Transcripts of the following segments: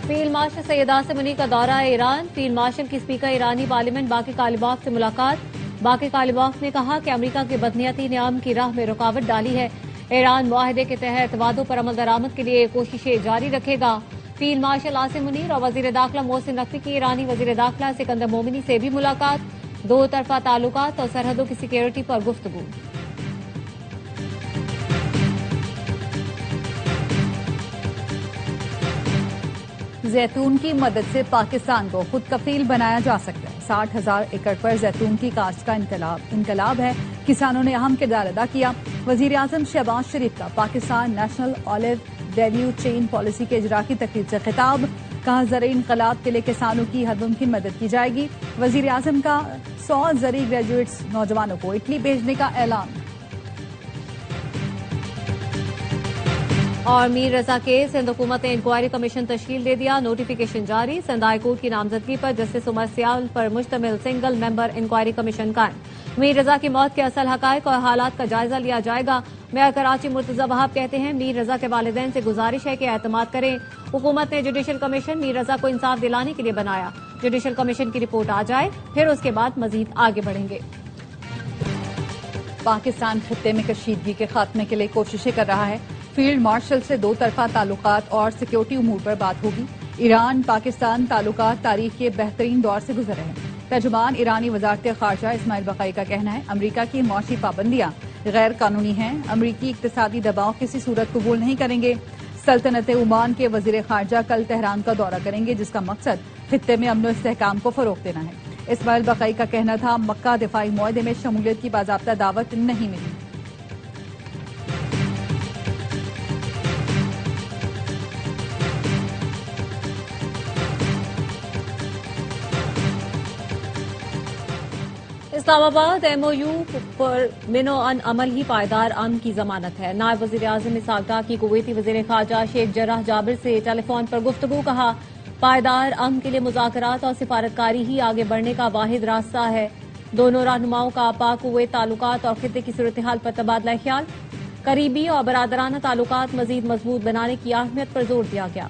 Field marshal Syed Asim منی کا دورہ Iran, field marshal کی اسپیکر ایرانی پارلیمنٹ باقی طالبات سے ملاقات۔ باقی طالبات نے کہا کہ امریکہ کی بدنیتی نے امن کی راہ میں رکاوٹ ڈالی ہے۔ ایران معاہدے کے تحت وعدوں پر عمل درآمد کے لیے کوششیں جاری رکھے گا۔ فیلڈ مارشل عاصم منیر اور وزیر داخلہ محسن نقوی کی ایرانی وزیر داخلہ سکندر مومنی سے بھی ملاقات، دو طرفہ تعلقات اور سرحدوں کی سیکیورٹی پر گفتگو۔ زیتون کی مدد سے پاکستان کو خود کفیل بنایا جا سکتا ہے۔ 60,000 ایکڑ پر زیتون کی کاشت کا انقلاب ہے، کسانوں نے اہم کردار ادا کیا۔ وزیر اعظم شہباز شریف کا Pakistan national olive value chain policy کے اجرا کی تقریب سے خطاب، کہا زرعی انقلاب کے لیے کسانوں کی ہر ممکن مدد کی جائے گی۔ وزیر اعظم کا 100 زرعی گریجویٹس نوجوانوں کو اٹلی بھیجنے کا اعلان۔ اور میر رضا کیس، سندھ حکومت نے انکوائری کمیشن تشکیل دے دیا، نوٹیفیکیشن جاری۔ سندھ ہائی کورٹ کی نامزدگی پر جسٹس عمر سیال پر مشتمل سنگل ممبر انکوائری کمیشن قائم۔ میر رضا کی موت کے اصل حقائق اور حالات کا جائزہ لیا جائے گا۔ میئر کراچی مرتضی وہاب کہتے ہیں میر رضا کے والدین سے گزارش ہے کہ اعتماد کریں۔ حکومت نے جوڈیشل کمیشن میر رضا کو انصاف دلانے کے لیے بنایا، جوڈیشل کمیشن کی رپورٹ آ جائے پھر اس کے بعد مزید آگے بڑھیں گے۔ پاکستان خطے میں کشیدگی کے خاتمے کے لیے کوششیں کر رہا ہے۔ فیلڈ مارشل سے دو طرفہ تعلقات اور سیکیورٹی امور پر بات ہوگی۔ ایران پاکستان تعلقات تاریخ کے بہترین دور سے گزر رہے ہیں۔ ترجمان ایرانی وزارت خارجہ اسماعیل بقائی کا کہنا ہے امریکہ کی معاشی پابندیاں غیر قانونی ہیں، امریکی اقتصادی دباؤ کسی صورت قبول نہیں کریں گے۔ سلطنت عمان کے وزیر خارجہ کل تہران کا دورہ کریں گے، جس کا مقصد خطے میں امن و استحکام کو فروغ دینا ہے۔ اسماعیل بقائی کا کہنا تھا مکہ دفاعی معاہدے میں شمولیت کی باضابطہ دعوت نہیں ملی۔ اسلام آباد ایم او یو پر منو ان عمل ہی پائیدار امن کی ضمانت ہے۔ نائب وزیر اعظم اسحاق ڈار کی کویتی وزیر خارجہ شیخ جراح جابر سے ٹیلی فون پر گفتگو، کہا پائیدار امن کے لیے مذاکرات اور سفارتکاری ہی آگے بڑھنے کا واحد راستہ ہے۔ دونوں رہنماؤں کا پاک کویت تعلقات اور خطے کی صورتحال پر تبادلہ خیال، قریبی اور برادرانہ تعلقات مزید مضبوط بنانے کی اہمیت پر زور دیا گیا۔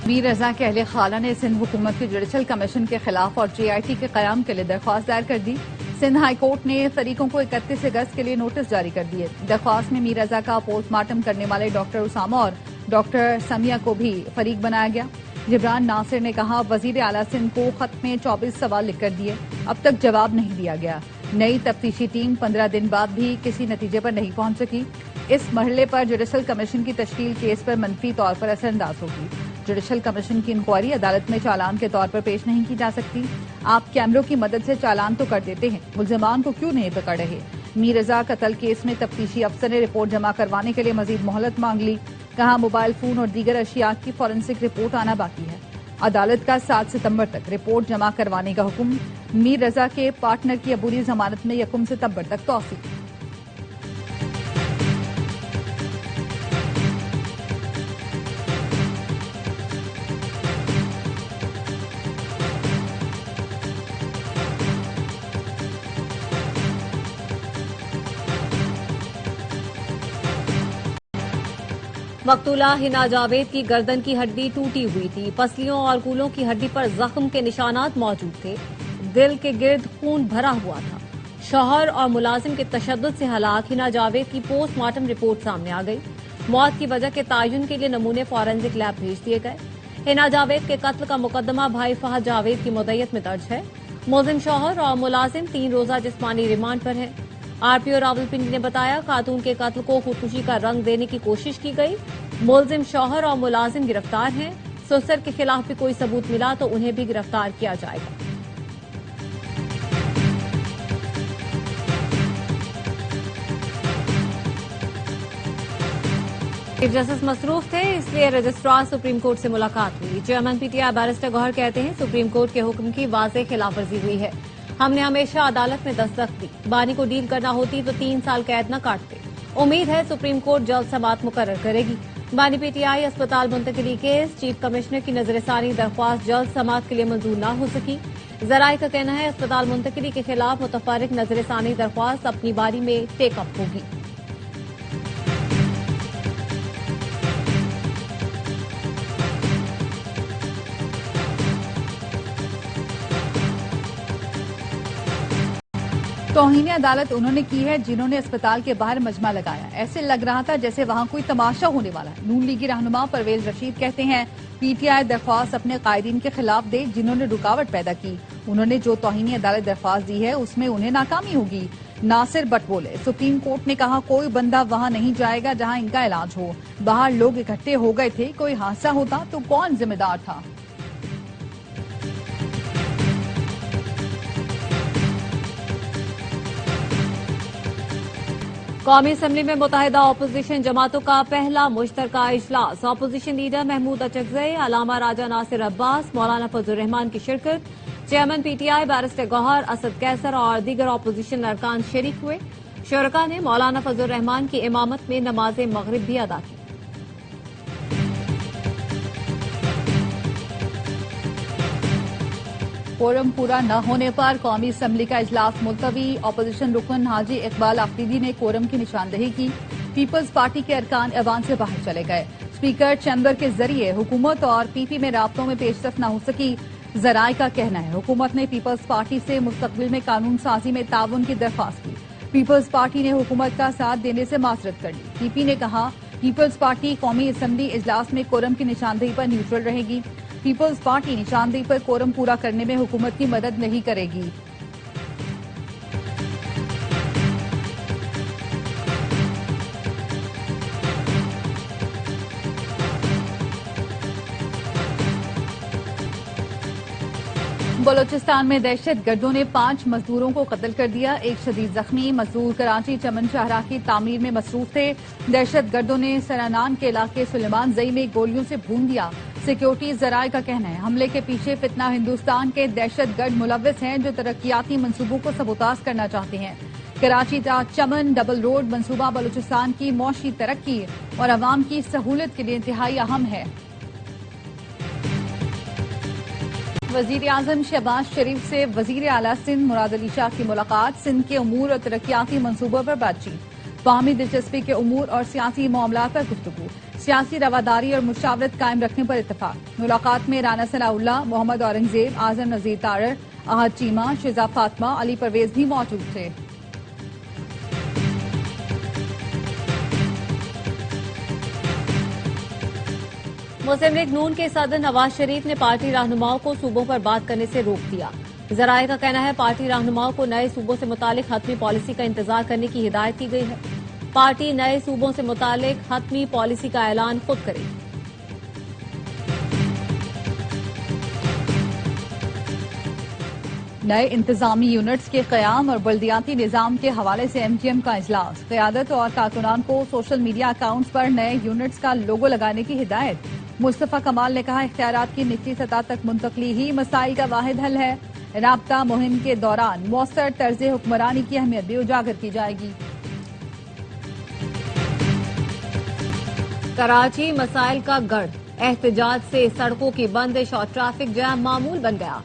میر رضا کے اہل خالہ نے سندھ حکومت کی جوڈیشل کمیشن کے خلاف اور جے آئی ٹی کے قیام کے لیے درخواست دائر کر دی۔ سندھ ہائی کورٹ نے فریقوں کو 31 اگست کے لیے نوٹس جاری کر دیے۔ درخواست میں میر رضا کا پوسٹ مارٹم کرنے والے ڈاکٹر اسامہ اور ڈاکٹر سمیہ کو بھی فریق بنایا گیا۔ جبران ناصر نے کہا وزیر اعلیٰ سندھ کو خط میں 24 سوال لکھ کر دیے، اب تک جواب نہیں دیا گیا۔ نئی تفتیشی ٹیم 15 دن بعد بھی کسی نتیجے پر نہیں پہنچ سکی۔ اس مرحلے پر جوڈیشل کمیشن کی تشکیل کیس پر منفی طور پر اثر انداز ہوگی۔ جوڈیشل کمیشن کی انکوائری عدالت میں چالان کے طور پر پیش نہیں کی جا سکتی۔ آپ کیمروں کی مدد سے چالان تو کر دیتے ہیں، ملزمان کو کیوں نہیں پکڑ رہے؟ میر رضا قتل کیس میں تفتیشی افسر نے رپورٹ جمع کروانے کے لیے مزید مہلت مانگ لی، کہا موبائل فون اور دیگر اشیاء کی فورینسک رپورٹ آنا باقی ہے۔ عدالت کا 7 ستمبر تک رپورٹ جمع کروانے کا حکم۔ میر رضا کے پارٹنر کی عبوری ضمانت میں 1 ستمبر تک توسیع۔ مقتولہ حنا جاوید کی گردن کی ہڈی ٹوٹی ہوئی تھی، پسلیوں اور کولوں کی ہڈی پر زخم کے نشانات موجود تھے، دل کے گرد خون بھرا ہوا تھا۔ شوہر اور ملازم کے تشدد سے ہلاک حنا جاوید کی پوسٹ مارٹم رپورٹ سامنے آ گئی۔ موت کی وجہ کے تعین کے لیے نمونے فورینسک لیب بھیج دیے گئے۔ حنا جاوید کے قتل کا مقدمہ بھائی فہد جاوید کی مدعیت میں درج ہے۔ ملزم شوہر اور ملازم 3 روزہ جسمانی ریمانڈ پر ہیں۔ آر پی او راولپنڈی نے بتایا خاتون کے قتل کو خودکشی کا رنگ دینے کی کوشش کی گئی۔ ملزم شوہر اور ملازم گرفتار ہیں۔ سسر کے خلاف بھی کوئی ثبوت ملا تو انہیں بھی گرفتار کیا جائے گا۔ چیف جسٹس مصروف تھے، اس لیے رجسٹرار سپریم کورٹ سے ملاقات ہوئی۔ Chairman P T I barrister Gohar کہتے ہیں سپریم کورٹ کے حکم کی واضح خلاف ورزی ہوئی ہے۔ ہم نے ہمیشہ عدالت میں دستخط دی، بانی کو ڈیل کرنا ہوتی تو 3 سال قید نہ کاٹتے۔ امید ہے سپریم کورٹ جلد سماعت مقرر کرے گی۔ بانی پی ٹی آئی اسپتال منتقلی کیس، چیف کمشنر کی نظر ثانی درخواست جلد سماعت کے لیے منظور نہ ہو سکی۔ ذرائع کا کہنا ہے اسپتال منتقلی کے خلاف متفرق نظر ثانی درخواست اپنی باری میں ٹیک اپ ہوگی۔ توہین عدالت انہوں نے کی ہے جنہوں نے اسپتال کے باہر مجمع لگایا. ایسے لگ رہا تھا جیسے وہاں کوئی تماشا ہونے والا ہے. نون لیگی رہنما پرویز رشید کہتے ہیں پی ٹی آئی درخواست اپنے قائدین کے خلاف دے جنہوں نے رکاوٹ پیدا کی. انہوں نے جو توہین عدالت درخواست دی ہے اس میں انہیں ناکامی ہوگی. ناصر بٹ بولے سپریم کورٹ نے کہا کوئی بندہ وہاں نہیں جائے گا جہاں ان کا علاج ہو. باہر لوگ اکٹھے ہو گئے تھے, کوئی حادثہ ہوتا تو کون ذمہ دار تھا. قومی اسمبلی میں متحدہ اپوزیشن جماعتوں کا پہلا مشترکہ اجلاس. اپوزیشن لیڈر محمود اچکزئی, علامہ راجہ ناصر عباس, مولانا فضل الرحمان کی شرکت. Chairman P T I barrister Gohar Asad Qaiser اور دیگر اپوزیشن ارکان شریک ہوئے. شرکاء نے مولانا فضل الرحمان کی امامت میں نماز مغرب بھی ادا کی. کورم پورا نہ ہونے پر قومی اسمبلی کا اجلاس ملتوی. اپوزیشن رکن حاجی اقبال آفریدی نے کورم کی نشاندہی کی. پیپلز پارٹی کے ارکان ایوان سے باہر چلے گئے. اسپیکر چیمبر کے ذریعے حکومت اور پی پی میں رابطوں میں پیش رفت نہ ہو سکی. ذرائع کا کہنا ہے حکومت نے پیپلز پارٹی سے مستقبل میں قانون سازی میں تعاون کی درخواست کی. پیپلز پارٹی نے حکومت کا ساتھ دینے سے معذرت کر لی. پی پی نے کہا پیپلز پارٹی قومی اسمبلی اجلاس میں کورم کی نشاندہی پر نیوٹرل رہے گی. پیپلز پارٹی نشاندہی پر کورم پورا کرنے میں حکومت کی مدد نہیں کرے گی. بلوچستان میں دہشت گردوں نے 5 مزدوروں کو قتل کر دیا. ایک شدید زخمی. مزدور کراچی چمن شاہراہ کی تعمیر میں مصروف تھے. دہشت گردوں نے سرانان کے علاقے سلیمان زئی میں گولیوں سے بھون دیا. سیکیورٹی ذرائع کا کہنا ہے حملے کے پیچھے فتنہ ہندوستان کے دہشت گرد ملوث ہیں جو ترقیاتی منصوبوں کو سبوتاژ کرنا چاہتے ہیں. کراچی تا چمن ڈبل روڈ منصوبہ بلوچستان کی معاشی ترقی اور عوام کی سہولت کے لیے انتہائی اہم ہے. وزیر اعظم شہباز شریف سے وزیر اعلیٰ سندھ مراد علی شاہ کی ملاقات. سندھ کے امور اور ترقیاتی منصوبوں پر بات چیت. باہمی دلچسپی کے امور اور سیاسی معاملات پر گفتگو. سیاسی رواداری اور مشاورت قائم رکھنے پر اتفاق. ملاقات میں رانا ثناء اللہ, محمد اورنگزیب, اعظم نذیر تارڑ, احد چیمہ, شہزاد فاطمہ, علی پرویز بھی موجود تھے. مسلم لیگ نون کے صدر نواز شریف نے پارٹی رہنماؤں کو صوبوں پر بات کرنے سے روک دیا. ذرائع کا کہنا ہے پارٹی رہنماؤں کو نئے صوبوں سے متعلق حتمی پالیسی کا انتظار کرنے کی ہدایت کی گئی ہے. پارٹی نئے صوبوں سے متعلق حتمی پالیسی کا اعلان خود کرے گی. نئے انتظامی یونٹس کے قیام اور بلدیاتی نظام کے حوالے سے ایم کیو ایم کا اجلاس. قیادت اور کارکنان کو سوشل میڈیا اکاؤنٹس پر نئے یونٹس کا لوگو لگانے کی ہدایت. مصطفیٰ کمال نے کہا اختیارات کی نچلی سطح تک منتقلی ہی مسائل کا واحد حل ہے. رابطہ مہم کے دوران مؤثر طرز حکمرانی کی اہمیت بھی اجاگر کی جائے گی. کراچی مسائل کا گڑھ. احتجاج سے سڑکوں کی بندش اور ٹریفک جام معمول بن گیا.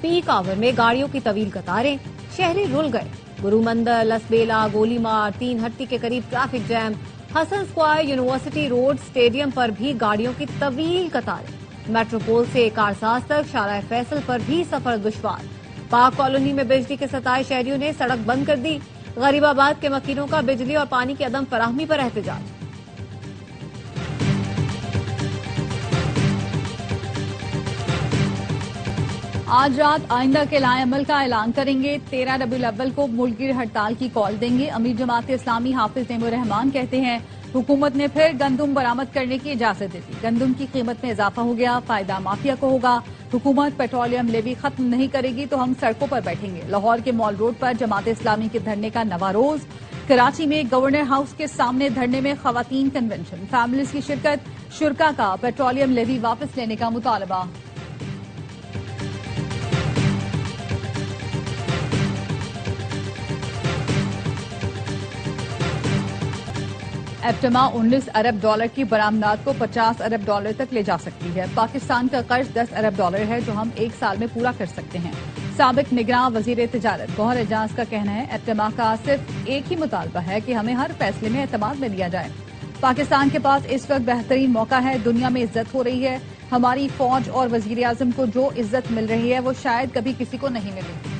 پیک آور میں گاڑیوں کی طویل قطاریں. شہری رل گئے. گرو مندر, لسبیلا, گولی مار, 3 ہٹی کے قریب ٹریفک جام. حسن اسکوائر, یونیورسٹی روڈ, اسٹیڈیم پر بھی گاڑیوں کی طویل قطاریں. میٹروپول سے کارساز تک شارع فیصل پر بھی سفر دشوار. پاک کالونی میں بجلی کے 27 شہریوں نے سڑک بند کر دی. غریب آباد کے مکینوں کا بجلی اور پانی کی عدم فراہمی پر احتجاج. آج رات آئندہ کے لائے عمل کا اعلان کریں گے. 13 ربیع الاول کو ملک گیر ہڑتال کی کال دیں گے. امیر جماعت اسلامی حافظ نعیم الرحمان کہتے ہیں حکومت نے پھر گندم برآمد کرنے کی اجازت دے دی. گندم کی قیمت میں اضافہ ہو گیا, فائدہ مافیا کو ہوگا. حکومت پیٹرولیم لیوی ختم نہیں کرے گی تو ہم سڑکوں پر بیٹھیں گے. لاہور کے مال روڈ پر جماعت اسلامی کے دھرنے کا نواں روز. کراچی میں گورنر ہاؤس کے سامنے دھرنے میں خواتین کنونشن. فیملیز کی شرکت. شرکاء کا پیٹرولیم لیوی واپس لینے کا مطالبہ. ایپٹما 19 ارب ڈالر کی برآمدات کو 50 ارب ڈالر تک لے جا سکتی ہے. پاکستان کا قرض 10 ارب ڈالر ہے جو ہم 1 سال میں پورا کر سکتے ہیں. سابق نگراں وزیر تجارت گوہر اعجاز کا کہنا ہے ایپٹما کا صرف ایک ہی مطالبہ ہے کہ ہمیں ہر فیصلے میں اعتماد میں لیا جائے. پاکستان کے پاس اس وقت بہترین موقع ہے. دنیا میں عزت ہو رہی ہے. ہماری فوج اور وزیر اعظم کو جو عزت مل رہی ہے وہ شاید کبھی کسی کو نہیں ملی.